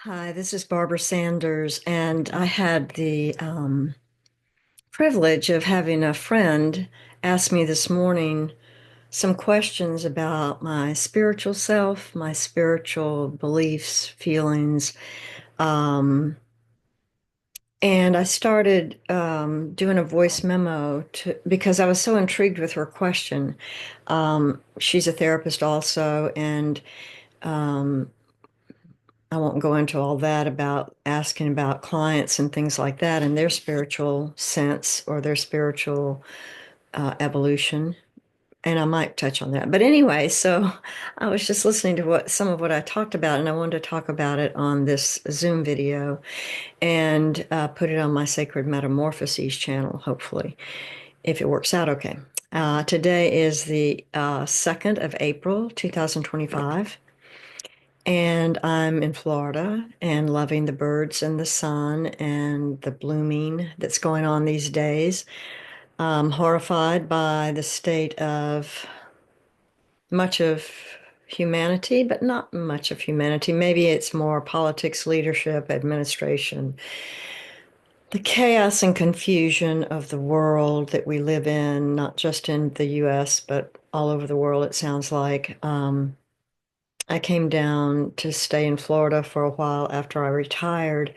Hi, this is Barbara Sanders, and I had the privilege of having a friend ask me this morning some questions about my spiritual self, my spiritual beliefs, feelings. Um, and I started doing a voice memo because I was so intrigued with her question. She's a therapist also, and um, I won't go into all that about asking about clients and things like that and their spiritual sense or their spiritual evolution. And I might touch on that. But anyway, so I was just listening to some of what I talked about, and I wanted to talk about it on this Zoom video and put it on my Sacred Metamorphoses channel, hopefully, if it works out okay. Today is the 2nd of April, 2025. And I'm in Florida and loving the birds and the sun and the blooming that's going on these days. I'm horrified by the state of much of humanity, but not much of humanity. Maybe it's more politics, leadership, administration, the chaos and confusion of the world that we live in, not just in the US, but all over the world, it sounds like. I came down to stay in Florida for a while after I retired,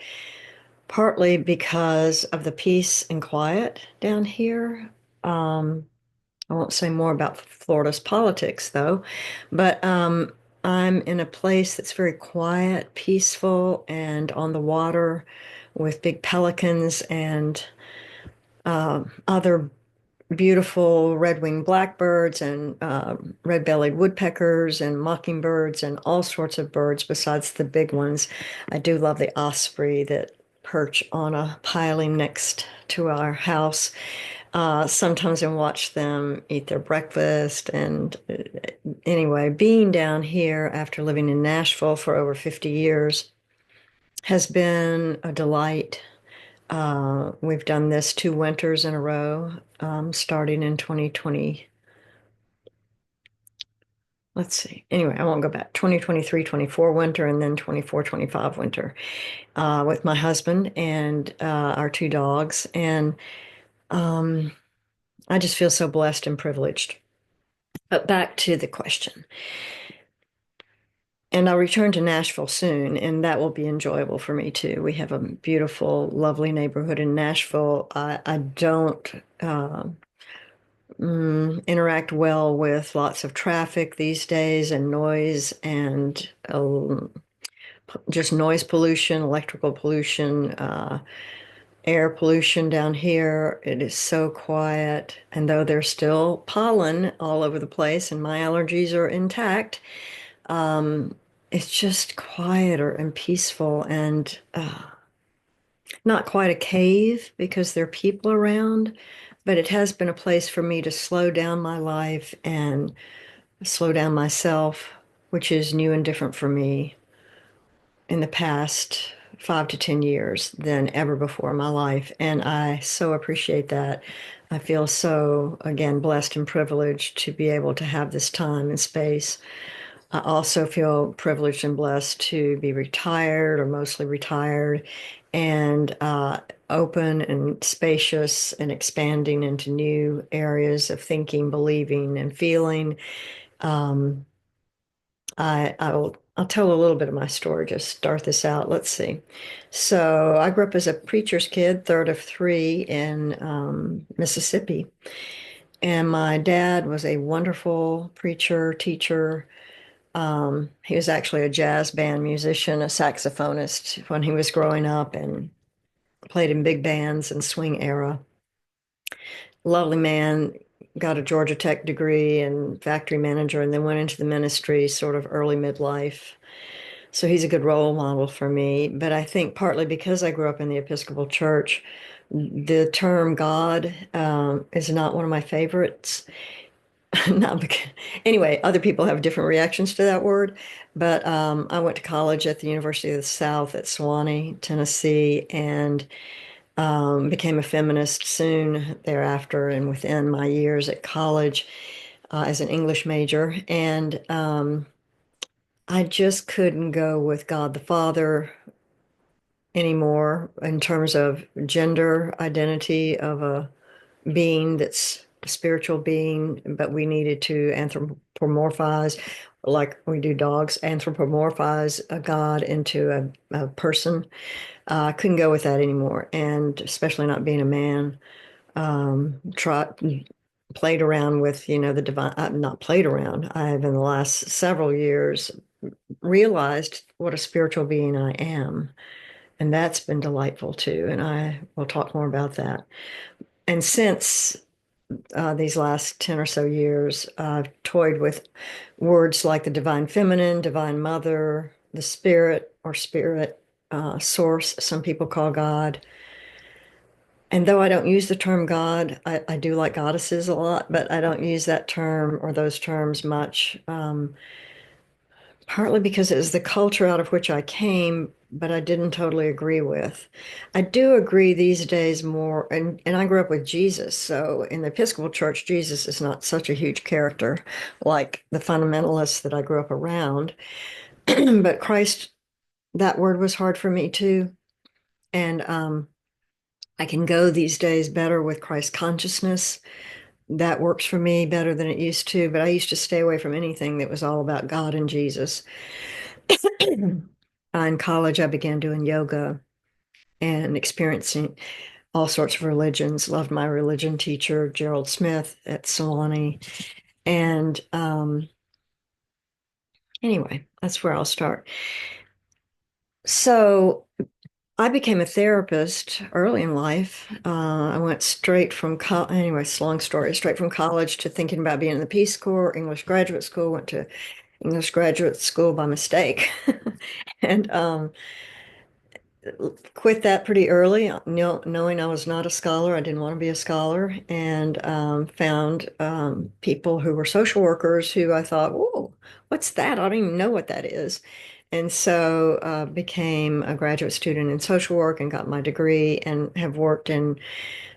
partly because of the peace and quiet down here. Um, I won't say more about Florida's politics, though, but I'm in a place that's very quiet, peaceful, and on the water with big pelicans and other beautiful red-winged blackbirds and red-bellied woodpeckers and mockingbirds and all sorts of birds besides the big ones. I do love the osprey that perch on a piling next to our house. Sometimes I watch them eat their breakfast. And anyway, being down here after living in Nashville for over 50 years has been a delight. We've done this 2 winters in a row, starting in 2020. Let's see. Anyway, I won't go back. 2023, 24 winter, and then 24, 25 winter, with my husband and our 2 dogs. And um, I just feel so blessed and privileged. But back to the question. And I'll return to Nashville soon, and that will be enjoyable for me too. We have a beautiful, lovely neighborhood in Nashville. I don't interact well with lots of traffic these days and noise and just noise pollution, electrical pollution, air pollution down here. It is so quiet. And though there's still pollen all over the place and my allergies are intact, um, it's just quieter and peaceful and not quite a cave because there are people around, but it has been a place for me to slow down my life and slow down myself, which is new and different for me in the past 5 to 10 years than ever before in my life. And I so appreciate that. I feel so, again, blessed and privileged to be able to have this time and space. I also feel privileged and blessed to be retired or mostly retired and open and spacious and expanding into new areas of thinking, believing, and feeling. Um, I'll tell a little bit of my story, just start this out. Let's see. So I grew up as a preacher's kid, third of three in Mississippi. And my dad was a wonderful preacher, teacher. He was actually a jazz band musician, a saxophonist when he was growing up and played in big bands and swing era. Lovely man, got a Georgia Tech degree and factory manager, and then went into the ministry sort of early midlife. So he's a good role model for me. But I think partly because I grew up in the Episcopal Church, the term God is not one of my favorites. Not because, anyway, other people have different reactions to that word. But I went to college at the University of the South at Sewanee, Tennessee, and became a feminist soon thereafter and within my years at college as an English major. And I just couldn't go with God the Father anymore in terms of gender identity of a being that's a spiritual being, but we needed to anthropomorphize, like we do dogs, anthropomorphize a god into a person. I couldn't go with that anymore, and especially not being a man. Played around with, the divine, not played around. I've in the last several years realized what a spiritual being I am. And that's been delightful too. And I will talk more about that. And since these last 10 or so years, I've toyed with words like the divine feminine, divine mother, the spirit or spirit source, some people call God. And though I don't use the term God, I do like goddesses a lot, but I don't use that term or those terms much, partly because it was the culture out of which I came, but I didn't totally agree with. I do agree these days more, and I grew up with Jesus, so in the Episcopal Church, Jesus is not such a huge character like the fundamentalists that I grew up around. But Christ, that word was hard for me too. And I can go these days better with Christ consciousness. That works for me better than it used to, but I used to stay away from anything that was all about God and Jesus. In college, I began doing yoga and experiencing all sorts of religions. Loved my religion teacher, Gerald Smith at Solani. And anyway, that's where I'll start. So I became a therapist early in life. I went straight from anyway, it's a long story, straight from college to thinking about being in the Peace Corps, English graduate school, went to English graduate school by mistake. And quit that pretty early, knowing I was not a scholar. I didn't want to be a scholar, and found people who were social workers who I thought, whoa, what's that? I don't even know what that is. And so became a graduate student in social work and got my degree and have worked in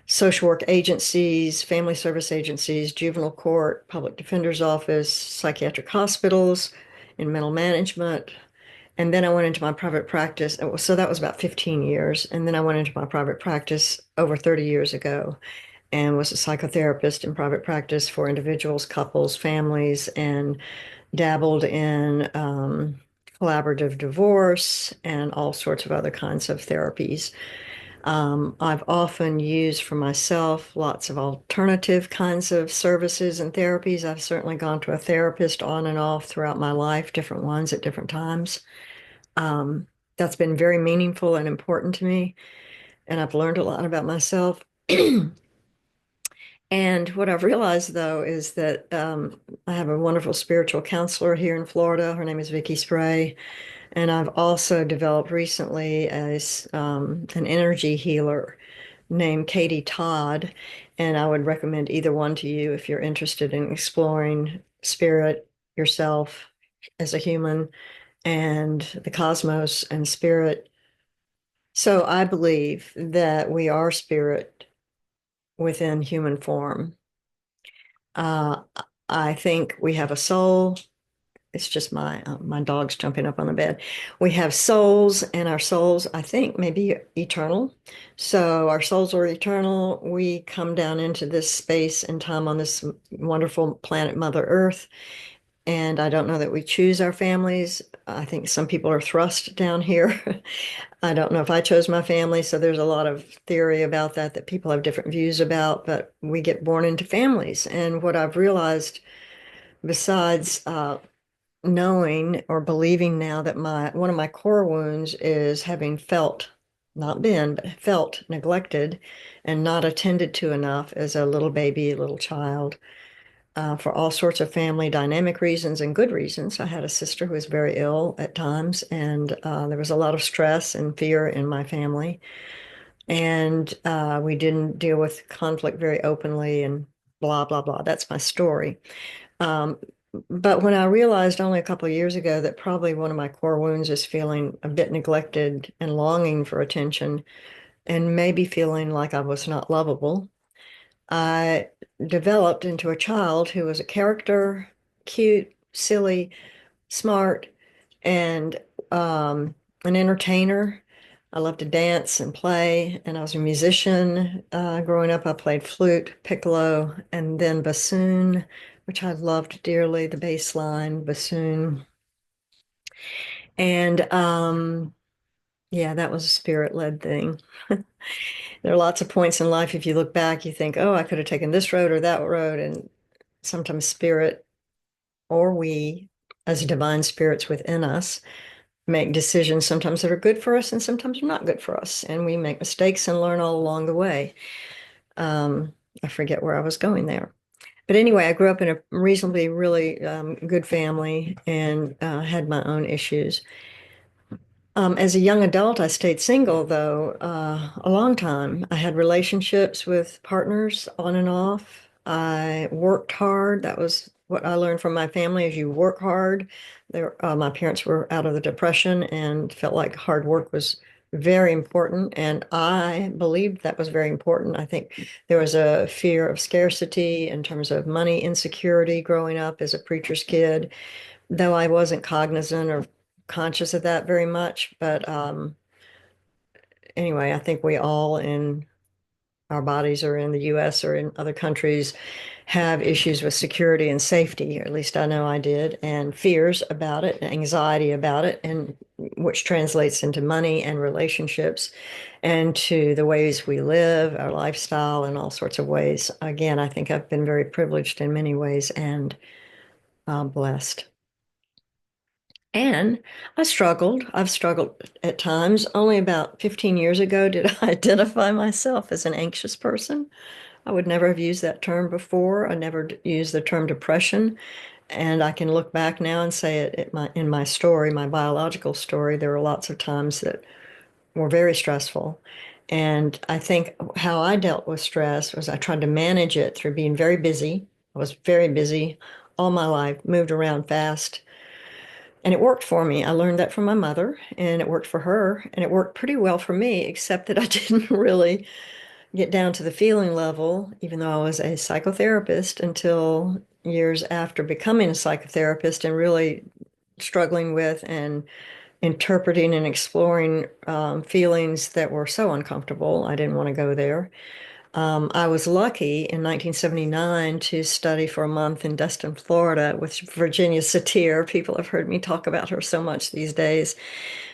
social work agencies, family service agencies, juvenile court, public defender's office, psychiatric hospitals, in mental management, and then I went into my private practice. So that was about 15 years. And then I went into my private practice over 30 years ago and was a psychotherapist in private practice for individuals, couples, families, and dabbled in collaborative divorce and all sorts of other kinds of therapies. I've often used for myself lots of alternative kinds of services and therapies. I've certainly gone to a therapist on and off throughout my life, different ones at different times. Um, that's been very meaningful and important to me. And I've learned a lot about myself. And what I've realized, though, is that I have a wonderful spiritual counselor here in Florida. Her name is Vicki Spray. And I've also developed recently an energy healer named Katie Todd. And I would recommend either one to you if you're interested in exploring spirit, yourself as a human, and the cosmos and spirit. So I believe that we are spirit within human form. Uh, I think we have a soul. It's just my dog's jumping up on the bed. We have souls, and our souls, I think, may be eternal. So our souls are eternal. We come down into this space and time on this wonderful planet, Mother Earth. And I don't know that we choose our families. I think some people are thrust down here. I don't know if I chose my family, so there's a lot of theory about that that people have different views about, but we get born into families. And what I've realized, besides knowing or believing now that my one of my core wounds is having felt, not been, but felt neglected and not attended to enough as a little baby, a little child for all sorts of family dynamic reasons and good reasons. I had a sister who was very ill at times, and there was a lot of stress and fear in my family. And we didn't deal with conflict very openly and blah, blah, blah. That's my story. Um, but when I realized only a couple of years ago that probably one of my core wounds is feeling a bit neglected and longing for attention and maybe feeling like I was not lovable, I developed into a child who was a character, cute, silly, smart, and an entertainer. I love to dance and play, and I was a musician. Growing up, I played flute, piccolo, and then bassoon, which I loved dearly, the bass line, bassoon. And yeah, that was a spirit-led thing. There are lots of points in life, if you look back, you think, oh, I could have taken this road or that road. And sometimes spirit or we, as divine spirits within us, make decisions sometimes that are good for us and sometimes are not good for us. And we make mistakes and learn all along the way. Um, I forget where I was going there. But anyway, I grew up in a reasonably, really good family and had my own issues. As a young adult, I stayed single, though, a long time. I had relationships with partners on and off. I worked hard. That was what I learned from my family is you work hard. My parents were out of the Depression and felt like hard work was very important. And I believed that was very important. I think there was a fear of scarcity in terms of money insecurity growing up as a preacher's kid, though I wasn't cognizant or conscious of that very much. But anyway, I think we all in our bodies or in the US or in other countries have issues with security and safety, or at least I know I did, and fears about it, and anxiety about it, and which translates into money and relationships and to the ways we live, our lifestyle, in all sorts of ways. Again, I think I've been very privileged in many ways and blessed. And I struggled. I've struggled at times. Only about 15 years ago did I identify myself as an anxious person. I would never have used that term before. I never used the term depression. And I can look back now and say in my story, my biological story, there were lots of times that were very stressful. And I think how I dealt with stress was I tried to manage it through being very busy. I was very busy all my life, moved around fast. And it worked for me. I learned that from my mother, and it worked for her, and it worked pretty well for me, except that I didn't really get down to the feeling level, even though I was a psychotherapist, until years after becoming a psychotherapist and really struggling with and interpreting and exploring feelings that were so uncomfortable. I didn't want to go there. I was lucky in 1979 to study for a month in Destin, Florida with Virginia Satir. People have heard me talk about her so much these days.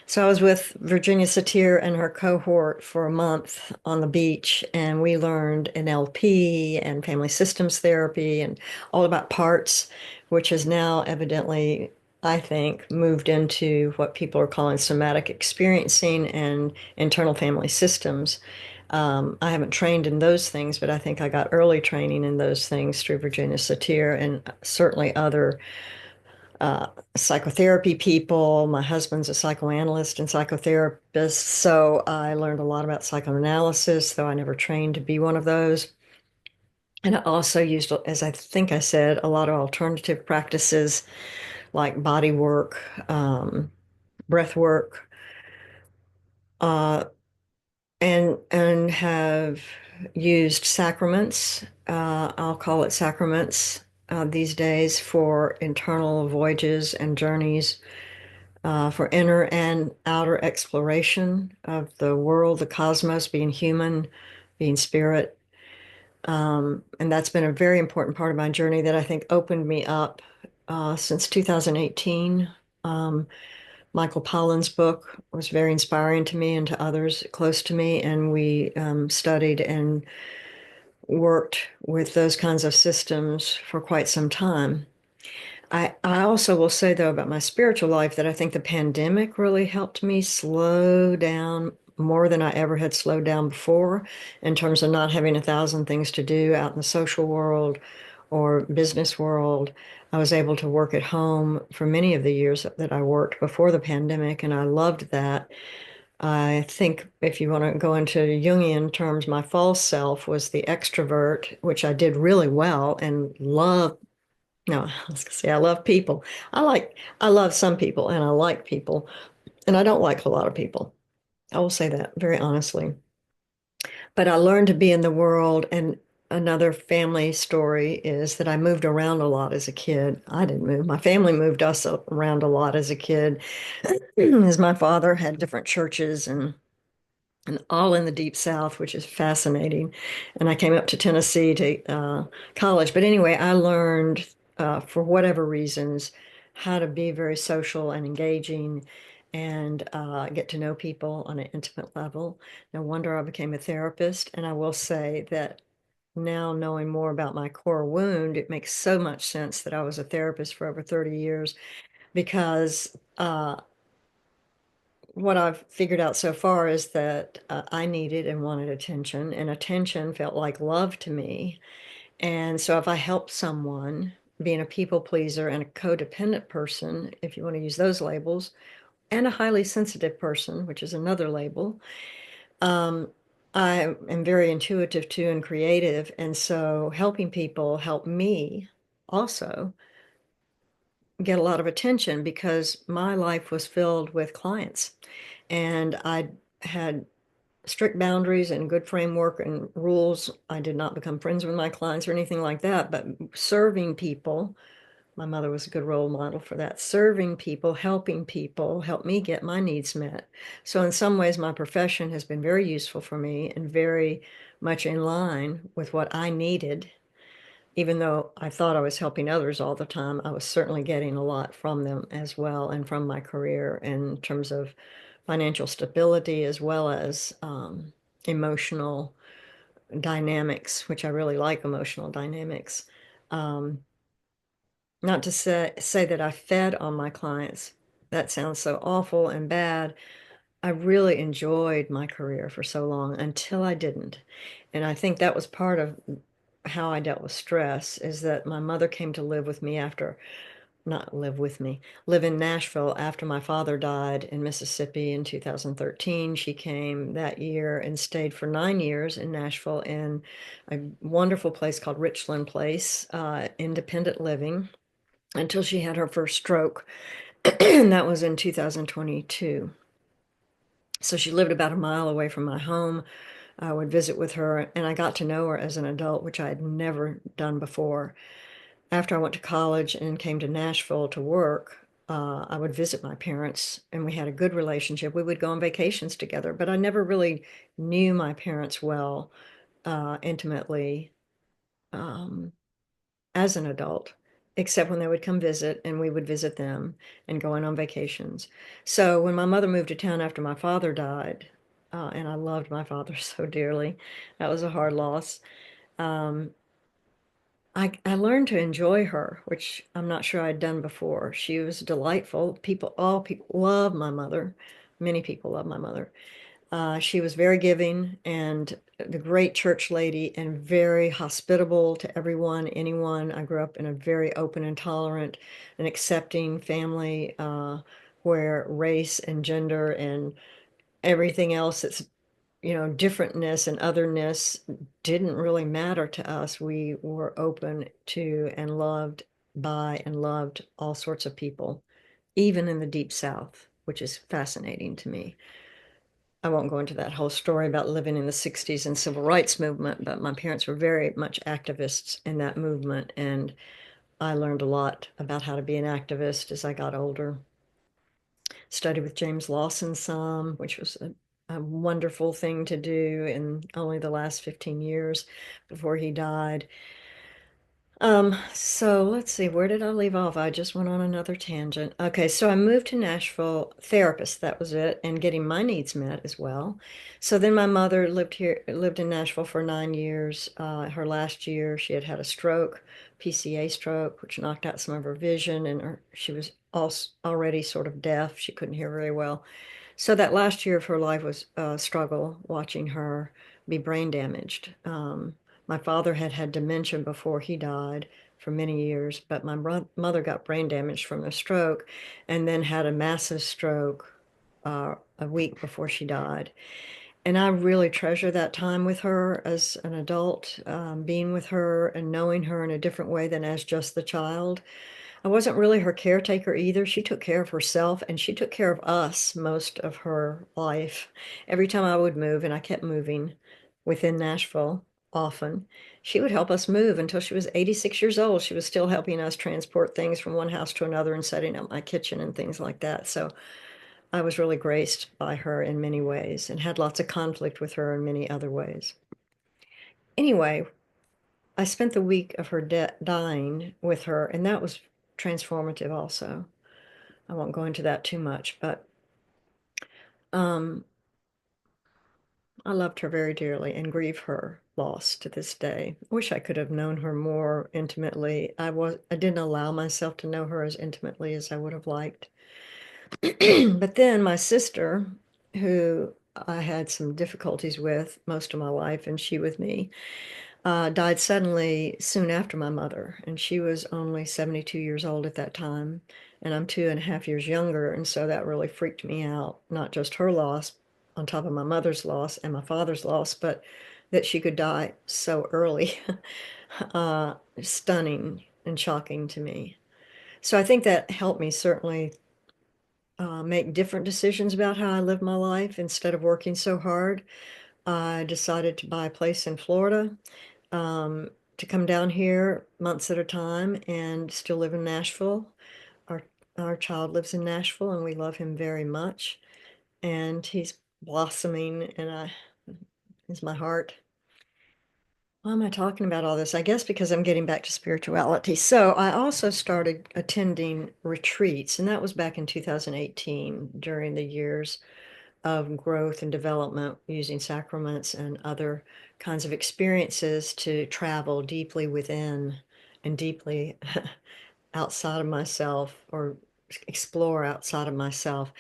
So I was with Virginia Satir and her cohort for a month on the beach, and we learned NLP and family systems therapy and all about parts, which has now evidently, I think, moved into what people are calling somatic experiencing and internal family systems. I haven't trained in those things, but I think I got early training in those things through Virginia Satir and certainly other psychotherapy people. My husband's a psychoanalyst and psychotherapist, so I learned a lot about psychoanalysis, though I never trained to be one of those. And I also used, as I think I said, a lot of alternative practices like body work, breath work, uh, and have used sacraments. I'll call it sacraments these days for internal voyages and journeys, for inner and outer exploration of the world, the cosmos, being human, being spirit. And that's been a very important part of my journey that I think opened me up since 2018. Michael Pollan's book was very inspiring to me and to others close to me, and we studied and worked with those kinds of systems for quite some time. I also will say, though, about my spiritual life that I think the pandemic really helped me slow down more than I ever had slowed down before in terms of not having a thousand things to do out in the social world or business world. I was able to work at home for many of the years that I worked before the pandemic, and I loved that. I think if you want to go into Jungian terms, my false self was the extrovert, which I did really well and love. No, I was gonna say I love people. I love some people and I like people, and I don't like a lot of people. I will say that very honestly. But I learned to be in the world, and another family story is that I moved around a lot as a kid. I didn't move. My family moved us around a lot as a kid, as my father had different churches and and all in the deep South, which is fascinating. And I came up to Tennessee to college. But anyway, I learned, for whatever reasons, how to be very social and engaging and get to know people on an intimate level. No wonder I became a therapist. And I will say that now, knowing more about my core wound, it makes so much sense that I was a therapist for over 30 years because what I've figured out so far is that I needed and wanted attention, and attention felt like love to me. And so if I help someone, being a people pleaser and a codependent person, if you want to use those labels, and a highly sensitive person, which is another label, um, I am very intuitive too and creative. And so helping people help me also get a lot of attention because my life was filled with clients. And I had strict boundaries and good framework and rules. I did not become friends with my clients or anything like that, but serving people, my mother was a good role model for that. Serving people, helping people, helped me get my needs met. So in some ways, my profession has been very useful for me and very much in line with what I needed. Even though I thought I was helping others all the time, I was certainly getting a lot from them as well and from my career in terms of financial stability as well as emotional dynamics, which I really like emotional dynamics. Um, Not to say that I fed on my clients. That sounds so awful and bad. I really enjoyed my career for so long until I didn't. And I think that was part of how I dealt with stress is that my mother came to live with me after, not live with me, live in Nashville after my father died in Mississippi in 2013. She came that year and stayed for 9 years in Nashville in a wonderful place called Richland Place, independent living, until she had her first stroke. And that was in 2022. So she lived about a mile away from my home. I would visit with her, and I got to know her as an adult, which I had never done before. After I went to college and came to Nashville to work, I would visit my parents, and we had a good relationship. We would go on vacations together, but I never really knew my parents well, intimately, um, as an adult, except when they would come visit, and we would visit them and going on vacations. So when my mother moved to town after my father died, and I loved my father so dearly, that was a hard loss. Um, I learned to enjoy her, which I'm not sure I'd done before. She was delightful. All people love my mother. Many people love my mother. She was very giving and the great church lady and very hospitable to everyone, anyone. I grew up in a very open and tolerant and accepting family where race and gender and everything else that's differentness and otherness didn't really matter to us. We were open to and loved by and loved all sorts of people, even in the Deep South, which is fascinating to me. I won't go into that whole story about living in the 60s and civil rights movement, but my parents were very much activists in that movement, and I learned a lot about how to be an activist as I got older. Studied with James Lawson some, which was a wonderful thing to do in only the last 15 years before he died. So let's see, where did I leave off? I just went on another tangent. Okay, so I moved to Nashville, therapist, that was it, and getting my needs met as well. So then my mother lived in Nashville for 9 years. Her last year, she had had a stroke, PCA stroke, which knocked out some of her vision, and she was also already sort of deaf. She couldn't hear very well. So that last year of her life was a struggle watching her be brain damaged. My father had had dementia before he died for many years, but my mother got brain damage from a stroke and then had a massive stroke a week before she died. And I really treasure that time with her as an adult, being with her and knowing her in a different way than as just the child. I wasn't really her caretaker either. She took care of herself and she took care of us most of her life. Every time I would move, and I kept moving within Nashville often, she would help us move until she was 86 years old. She was still helping us transport things from one house to another and setting up my kitchen and things like that. So I was really graced by her in many ways and had lots of conflict with her in many other ways. Anyway, I spent the week of her dying with her, and that was transformative also. I won't go into that too much, but um, I loved her very dearly and grieve her loss to this day. Wish I could have known her more intimately. I didn't allow myself to know her as intimately as I would have liked. But then my sister, who I had some difficulties with most of my life, and she with me, died suddenly soon after my mother. And she was only 72 years old at that time. And I'm 2.5 years younger. And so that really freaked me out. Not just her loss on top of my mother's loss and my father's loss, but that she could die so early. Stunning and shocking to me. So I think that helped me certainly make different decisions about how I live my life instead of working so hard. I decided to buy a place in Florida, um, to come down here months at a time and still live in Nashville. Our our child lives in Nashville and we love him very much. And he's blossoming and I is my heart. Why am I talking about all this? I guess because I'm getting back to spirituality. So I also started attending retreats, and that was back in 2018 during the years of growth and development using sacraments and other kinds of experiences to travel deeply within and deeply outside of myself or explore outside of myself.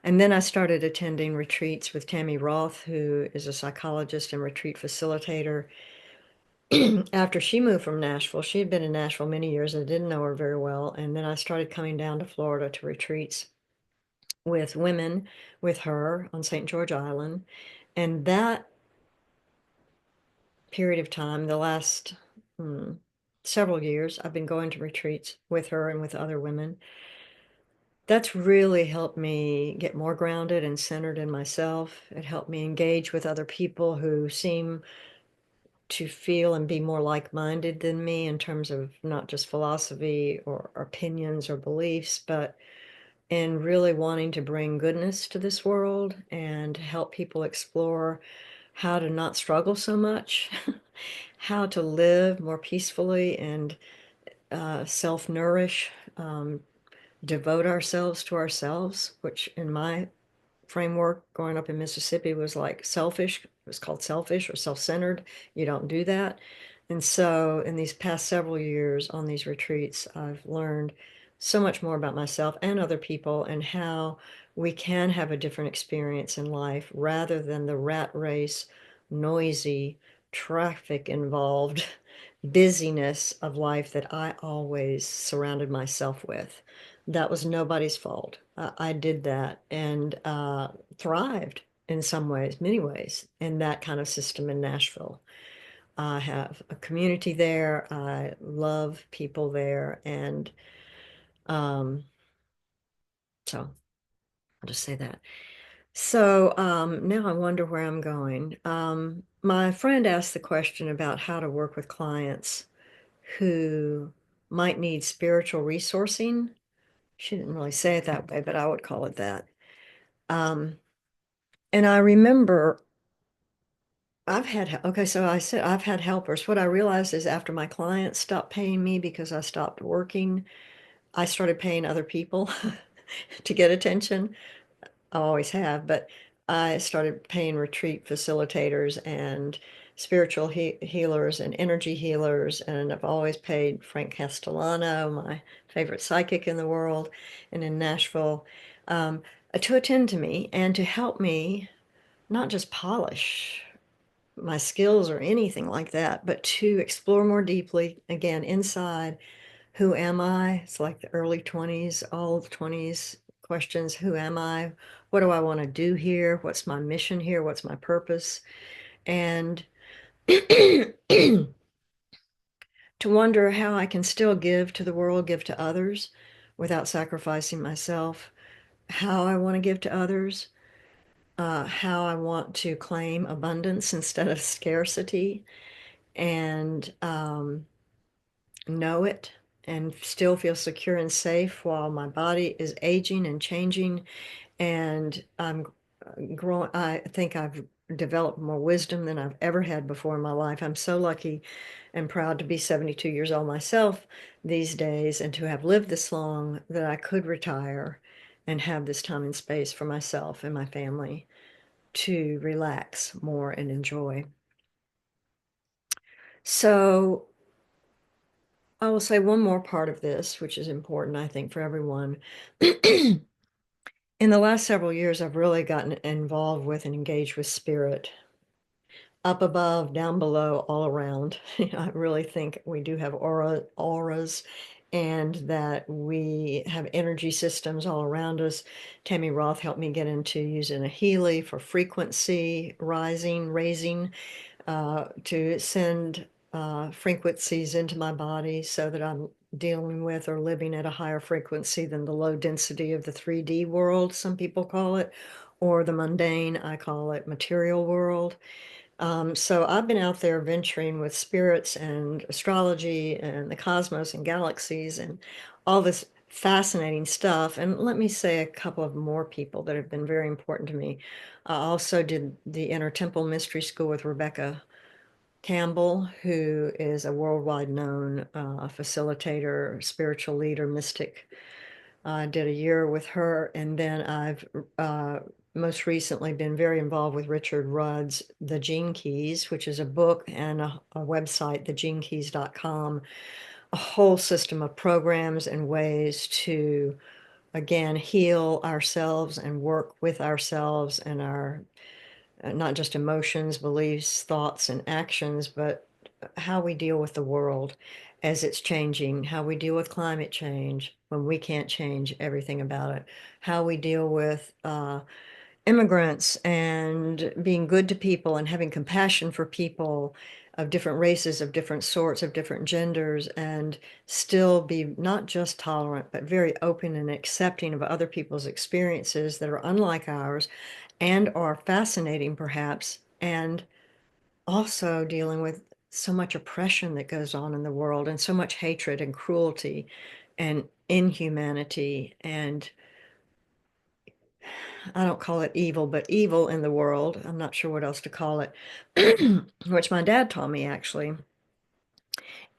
And then I started attending retreats with Tammy Roth, who is a psychologist and retreat facilitator. After she moved from Nashville, she had been in Nashville many years. I didn't know her very well. And then I started coming down to Florida to retreats with women with her on St. George Island. And that period of time, the last several years, I've been going to retreats with her and with other women. That's really helped me get more grounded and centered in myself. It helped me engage with other people who seem to feel and be more like-minded than me in terms of not just philosophy or opinions or beliefs, but in really wanting to bring goodness to this world and help people explore how to not struggle so much, how to live more peacefully and self-nourish, devote ourselves to ourselves, which in my framework growing up in Mississippi was like selfish. It was called selfish or self-centered. You don't do that. And so in these past several years on these retreats, I've learned so much more about myself and other people and how we can have a different experience in life rather than the rat race, noisy, traffic involved busyness of life that I always surrounded myself with. That was nobody's fault. I did that and thrived in some ways, many ways, in that kind of system in Nashville. I have a community there. I love people there. And um, so I'll just say that. So now I wonder where I'm going. My friend asked the question about how to work with clients who might need spiritual resourcing. She didn't really say it that way, but I would call it that. Um, and I remember okay, so I said I've had helpers. What I realized is after my clients stopped paying me because I stopped working, I started paying other people to get attention. I always have, but I started paying retreat facilitators and spiritual healers and energy healers. And I've always paid Frank Castellano, my favorite psychic in the world, and in Nashville, to attend to me and to help me not just polish my skills or anything like that, but to explore more deeply, again, inside, who am I? It's like the early 20s, all the 20s questions. Who am I? What do I want to do here? What's my mission here? What's my purpose? And to wonder how I can still give to the world, give to others without sacrificing myself, how I want to give to others, how I want to claim abundance instead of scarcity, and know it. and still feel secure and safe while my body is aging and changing. And I'm growing. I think I've developed more wisdom than I've ever had before in my life. I'm so lucky and proud to be 72 years old myself these days and to have lived this long that I could retire and have this time and space for myself and my family to relax more and enjoy. So I will say one more part of this, which is important, I think, for everyone. In the last several years, I've really gotten involved with and engaged with spirit, up above, down below, all around. I really think we do have auras, and that we have energy systems all around us. Tammy Roth helped me get into using a Healy for frequency rising, raising, to send frequencies into my body so that I'm dealing with or living at a higher frequency than the low density of the 3D world, some people call it, or the mundane, I call it material world. So I've been out there venturing with spirits and astrology and the cosmos and galaxies and all this fascinating stuff. And let me say a couple of more people that have been very important to me. I also did the Inner Temple Mystery School with Rebecca Campbell, who is a worldwide known facilitator, spiritual leader, mystic. I did a year with her, and then I've most recently been very involved with Richard Rudd's The Gene Keys, which is a book and a website, thegenekeys.com, a whole system of programs and ways to, again, heal ourselves and work with ourselves and our not just emotions, beliefs, thoughts, and actions, but how we deal with the world as it's changing, how we deal with climate change when we can't change everything about it, how we deal with immigrants and being good to people and having compassion for people of different races, of different sorts, of different genders, and still be not just tolerant, but very open and accepting of other people's experiences that are unlike ours and are fascinating, perhaps, and also dealing with so much oppression that goes on in the world and so much hatred and cruelty and inhumanity and I don't call it evil, but evil in the world. I'm not sure what else to call it, which my dad taught me actually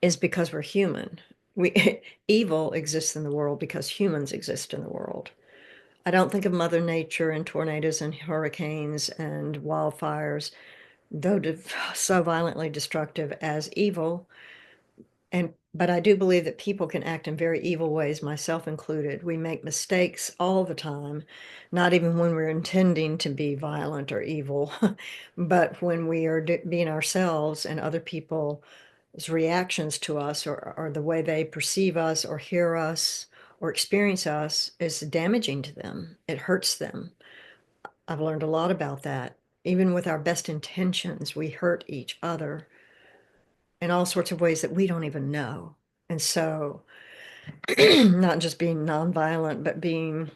is because we're human. We evil exists in the world because humans exist in the world. I don't think of Mother Nature and tornadoes and hurricanes and wildfires, though so violently destructive, as evil. But I do believe that people can act in very evil ways, myself included. We make mistakes all the time, not even when we're intending to be violent or evil, but when we are being ourselves and other people's reactions to us or the way they perceive us or hear us or experience us is damaging to them. It hurts them. I've learned a lot about that. Even with our best intentions, we hurt each other in all sorts of ways that we don't even know. And so, not just being nonviolent, but being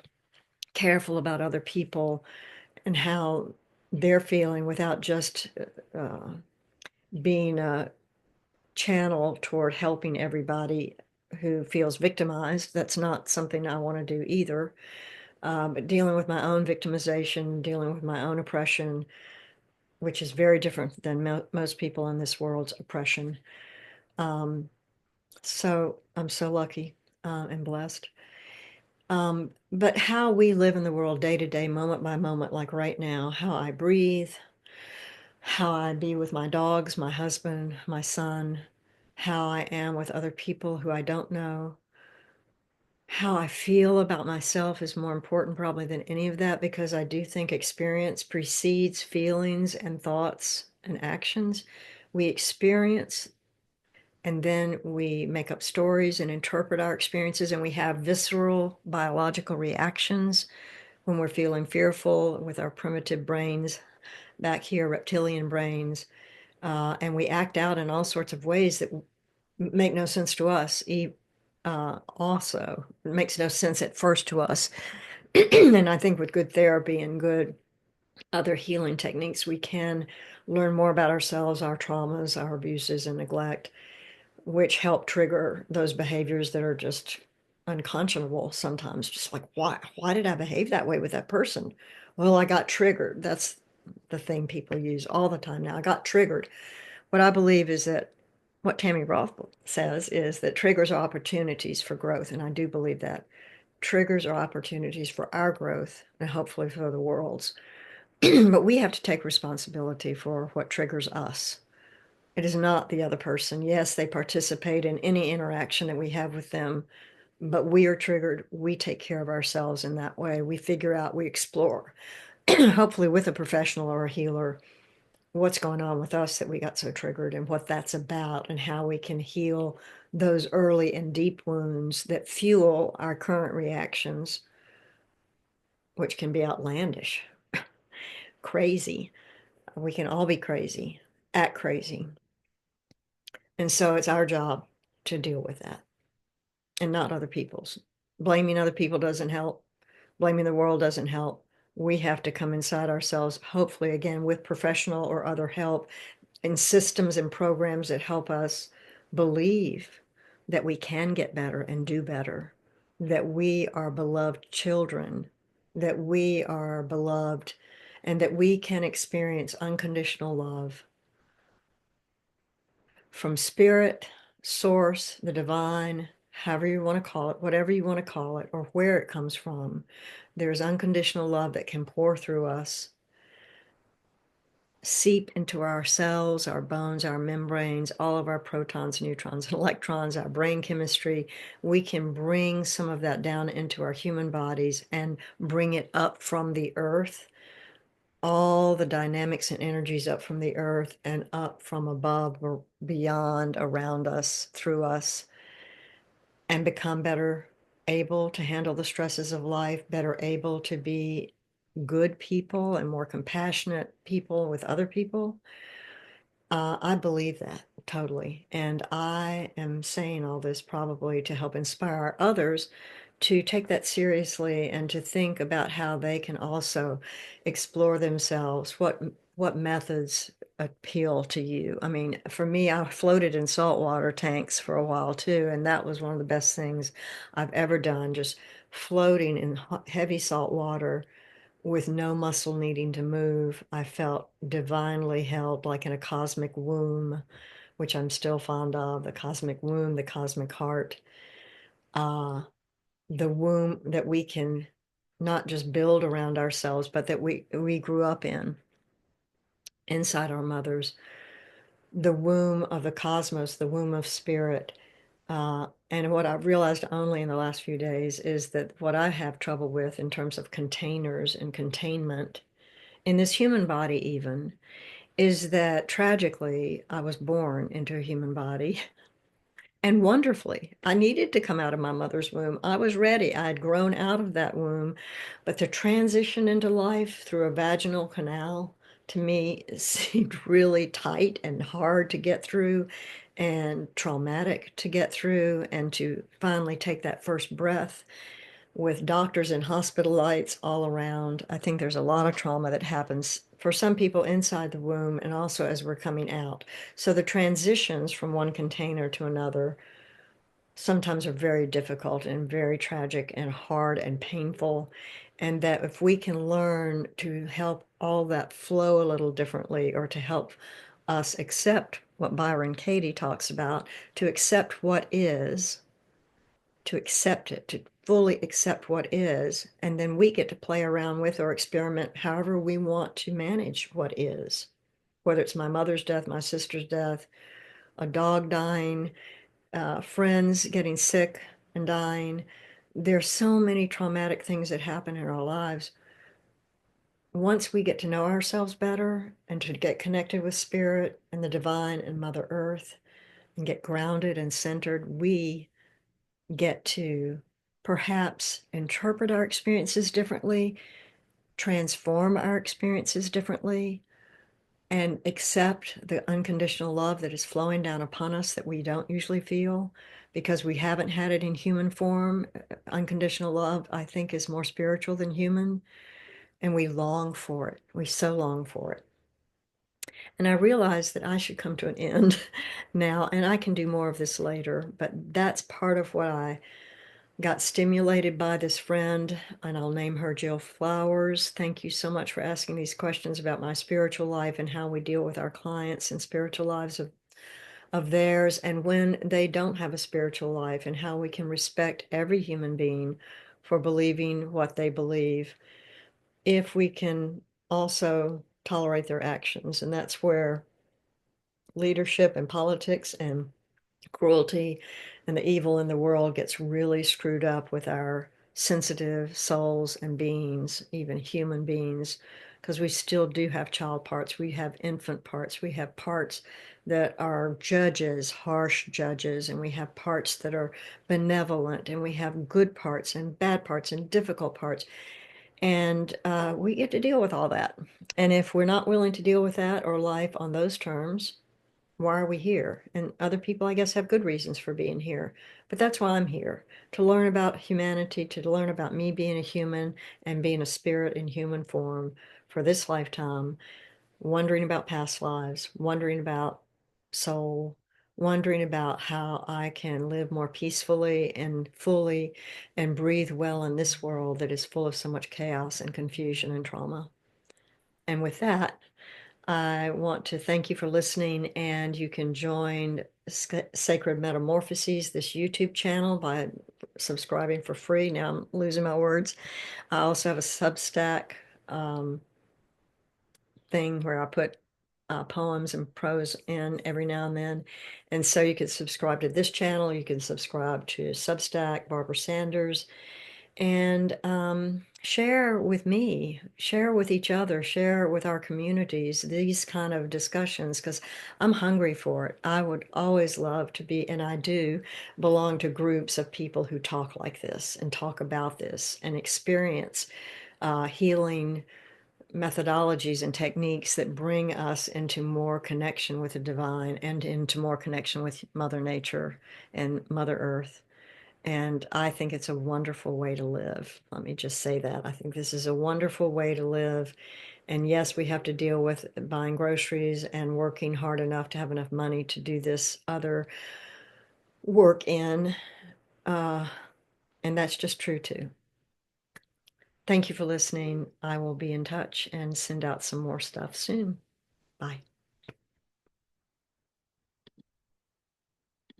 careful about other people and how they're feeling without just uh, being a channel toward helping everybody who feels victimized. That's not something I want to do either. But dealing with my own victimization, dealing with my own oppression, which is very different than most people in this world's oppression. Um, So I'm so lucky and blessed. But how we live in the world day to day, moment by moment, like right now, how I breathe, how I be with my dogs, my husband, my son, how I am with other people who I don't know, how I feel about myself is more important probably than any of that because I do think experience precedes feelings and thoughts and actions. We experience and then we make up stories and interpret our experiences, and we have visceral biological reactions when we're feeling fearful with our primitive brains back here, reptilian brains, and we act out in all sorts of ways that make no sense to us. Also, it makes no sense at first to us. And I think with good therapy and good other healing techniques, we can learn more about ourselves, our traumas, our abuses, and neglect which help trigger those behaviors that are just unconscionable sometimes. Just like, why did I behave that way with that person? Well, I got triggered. That's the thing people use all the time now. I got triggered. What I believe is that what Tammy Roth says is that triggers are opportunities for growth. And I do believe that triggers are opportunities for our growth and hopefully for the world's. But we have to take responsibility for what triggers us. It is not the other person. Yes, they participate in any interaction that we have with them, but we are triggered. We take care of ourselves in that way. We figure out, we explore, hopefully with a professional or a healer, what's going on with us that we got so triggered and what that's about and how we can heal those early and deep wounds that fuel our current reactions, which can be outlandish, crazy. We can all be crazy, act crazy. And so it's our job to deal with that and not other people's. Blaming other people doesn't help. Blaming the world doesn't help. We have to come inside ourselves, hopefully, again, with professional or other help in systems and programs that help us believe that we can get better and do better, that we are beloved children, that we are beloved, and that we can experience unconditional love from spirit, source, the divine, however you want to call it, whatever you want to call it, or where it comes from. There's unconditional love that can pour through us, seep into our cells, our bones, our membranes, all of our protons, neutrons, and electrons, our brain chemistry. We can bring some of that down into our human bodies and bring it up from the earth, all the dynamics and energies up from the earth and up from above or beyond, around us, through us, and become better able to handle the stresses of life, better able to be good people and more compassionate people with other people. I believe that totally. And I am saying all this probably to help inspire others to take that seriously and to think about how they can also explore themselves. What methods appeal to you? I mean, for me, I floated in saltwater tanks for a while too, and that was one of the best things I've ever done, just floating in heavy salt water with no muscle needing to move. I felt divinely held like in a cosmic womb, which I'm still fond of, the cosmic womb, the cosmic heart, uh, the womb that we can not just build around ourselves, but that we grew up in, inside our mothers, the womb of the cosmos, the womb of spirit. And what I've realized only in the last few days is that what I have trouble with in terms of containers and containment in this human body, even, is that tragically, I was born into a human body and wonderfully. I needed to come out of my mother's womb. I was ready. I had grown out of that womb. But the transition into life through a vaginal canal to me seemed really tight and hard to get through and traumatic to get through and to finally take that first breath with doctors and hospital lights all around. I think there's a lot of trauma that happens for some people inside the womb and also as we're coming out. So the transitions from one container to another sometimes are very difficult and very tragic and hard and painful. And that if we can learn to help all that flow a little differently or to help us accept what Byron Katie talks about, to accept what is, to accept it, to fully accept what is, and then we get to play around with or experiment however we want to manage what is, whether it's my mother's death, my sister's death, a dog dying, friends getting sick and dying. There's so many traumatic things that happen in our lives. Once we get to know ourselves better and to get connected with spirit and the divine and Mother Earth and get grounded and centered, we get to perhaps interpret our experiences differently, transform our experiences differently, and accept the unconditional love that is flowing down upon us that we don't usually feel because we haven't had it in human form. Unconditional love, I think, is more spiritual than human, and we long for it. We so long for it. And I realized that I should come to an end now, and I can do more of this later. But that's part of what I got stimulated by this friend, and I'll name her Jill Flowers. Thank you so much for asking these questions about my spiritual life and how we deal with our clients and spiritual lives of theirs, and when they don't have a spiritual life, and how we can respect every human being for believing what they believe if we can also tolerate their actions. And that's where leadership and politics and cruelty and the evil in the world gets really screwed up with our sensitive souls and beings, even human beings, because we still do have child parts, we have infant parts, we have parts that are judges, harsh judges, and we have parts that are benevolent, and we have good parts and bad parts and difficult parts. And we get to deal with all that. And if we're not willing to deal with that or life on those terms, why are we here? And other people, I guess, have good reasons for being here. But that's why I'm here, to learn about humanity, to learn about me being a human and being a spirit in human form for this lifetime, wondering about past lives, wondering about soul, wondering about how I can live more peacefully and fully and breathe well in this world that is full of so much chaos and confusion and trauma. And with that, I want to thank you for listening, and you can join Sacred Metamorphoses, this YouTube channel, by subscribing for free. Now I'm losing my words. I also have a Substack um, thing where I put poems and prose in every now and then. And so you can subscribe to this channel. You can subscribe to Substack, Barbara Sanders, and share with me, share with each other, share with our communities these kind of discussions, because I'm hungry for it. I would always love to be, and I do belong to groups of people who talk like this and talk about this and experience healing methodologies and techniques that bring us into more connection with the divine and into more connection with Mother Nature and Mother Earth. And I think it's a wonderful way to live. Let me just say that. I think this is a wonderful way to live. And yes, we have to deal with buying groceries and working hard enough to have enough money to do this other work in. Uh, and that's just true too. Thank you for listening. I will be in touch and send out some more stuff soon. Bye.